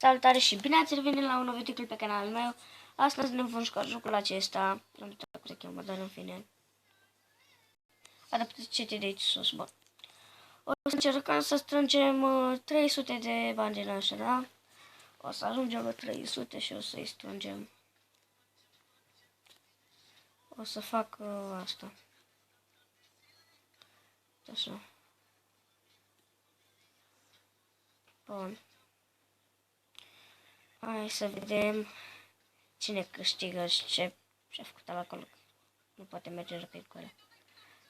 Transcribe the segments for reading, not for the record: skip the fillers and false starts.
Salutare și bine ați revenit la un nou video pe canalul meu. Astăzi ne vom juca jocul acesta. Nu știu cum se cheamă, dar în fine. Adaptați citi de aici sus, bun. O să încercăm să strângem 300 de bani din așa, da? O să ajungem la 300 și o să-i strângem. O să fac asta. Așa. Bun. Hai să vedem cine câștigă și ce-a făcut acolo. Nu poate merge rapid cu ele.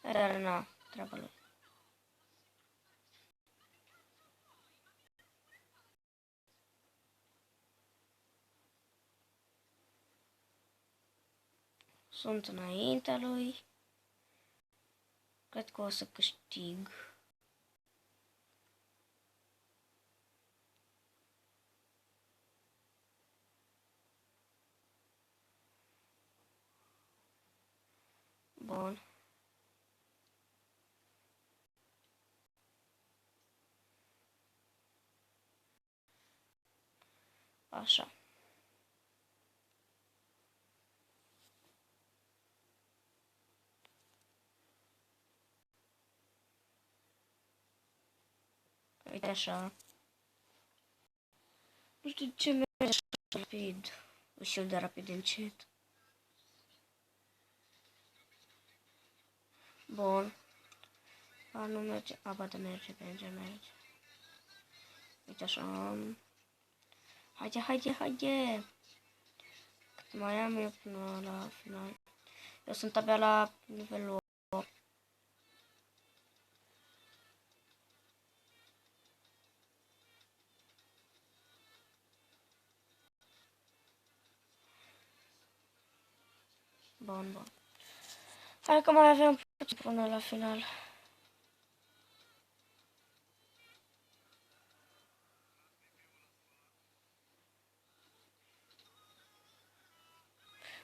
Dar na, treaba lui. Sunt înaintea lui. Cred că o să câștig. Bun. Așa. Uite așa. Nu știu ce merge așa rapid. Ușor de rapid încet. Bun. A, nu merge. A, ba, da, merge. Uite așa. Haide. Cât mai am eu până la final. Eu sunt abia la nivelul 8. Bun. Hai că mai avem puțin până la final.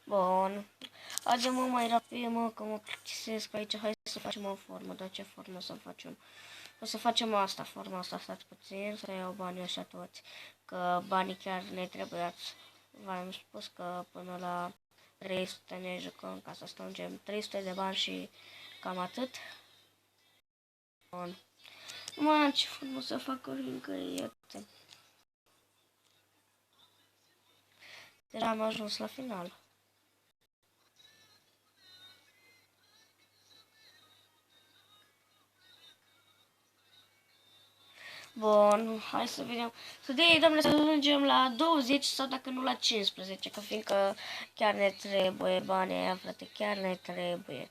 Bun. Haide mă mai rapid, mă, că mă plictisesc aici. Hai să facem o formă. Dar ce formă să facem? O să facem asta, forma asta, stați puțin, să iau banii așa toți. Că banii chiar ne trebuiați. V-am spus că până la 300 ne jucăm ca să strângem 300 de bani și cam atât. Bun. Mă, ce frumos să fac o ringăriete. Deja am ajuns la final. Bun, hai să vedem. Să dea, doamne, să ajungem la 20 sau dacă nu la 15, că fiindcă chiar ne trebuie banii aia, frate, chiar ne trebuie.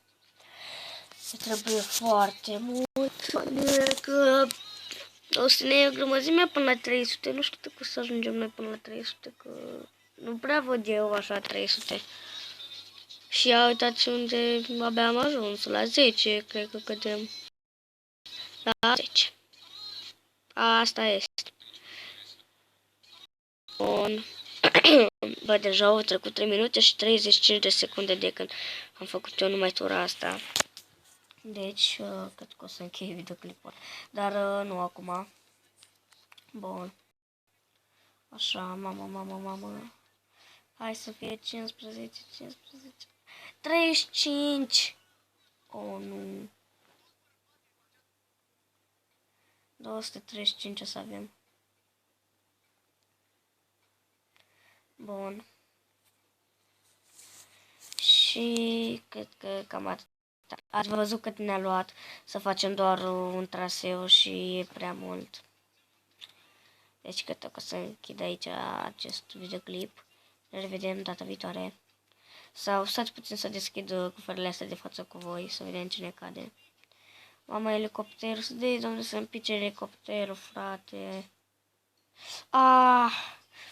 Ne trebuie foarte mult, că o să ne iei o grămăzime până la 300, nu știu cum să ajungem noi până la 300, că nu prea văd eu așa 300. Și ia uitați unde abia am ajuns, la 10, cred că cădem. La 10. Asta este. Bun. Bă, deja au trecut 3 minute și 35 de secunde de când am făcut eu numai tura asta. Deci, cred că o să închei videoclipul. Dar nu acum. Bun. Așa, mamă. Hai să fie 15. 35. Oh, nu. 235 o să avem. Bun. Și cred că cam atât. Ați văzut cât ne-a luat să facem doar un traseu și e prea mult. Deci cred că o să închid aici acest videoclip. Ne revedem data viitoare. Sau stați puțin să deschid cufările astea de față cu voi, să vedem cine cade. Mama, elicopterul, să dai, domnule, să-mi pice elicopterul, frate.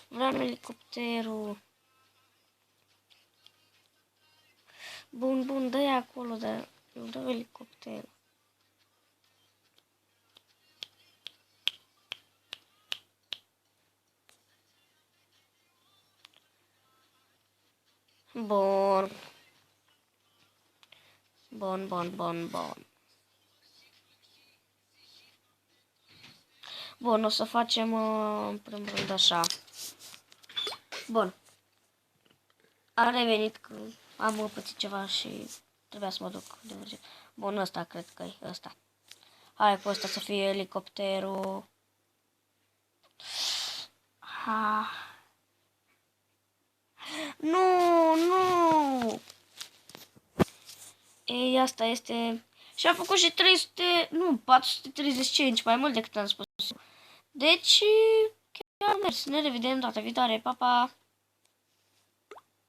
Vreau elicopterul. Bun, dă-i acolo, dar eu vreau elicopterul. Bun. Bun, o să facem în primul rând așa. Bun. Am revenit că am pățit ceva și trebuia să mă duc de urgență. Bun, ăsta cred că e ăsta. Hai cu ăsta să fie elicopterul. Ha. Nu, nu. Ei, asta este... Și am făcut și 300, nu, 435, mai mult decât am spus. Deci, chiar am mers. Ne revedem data viitoare. Pa, pa!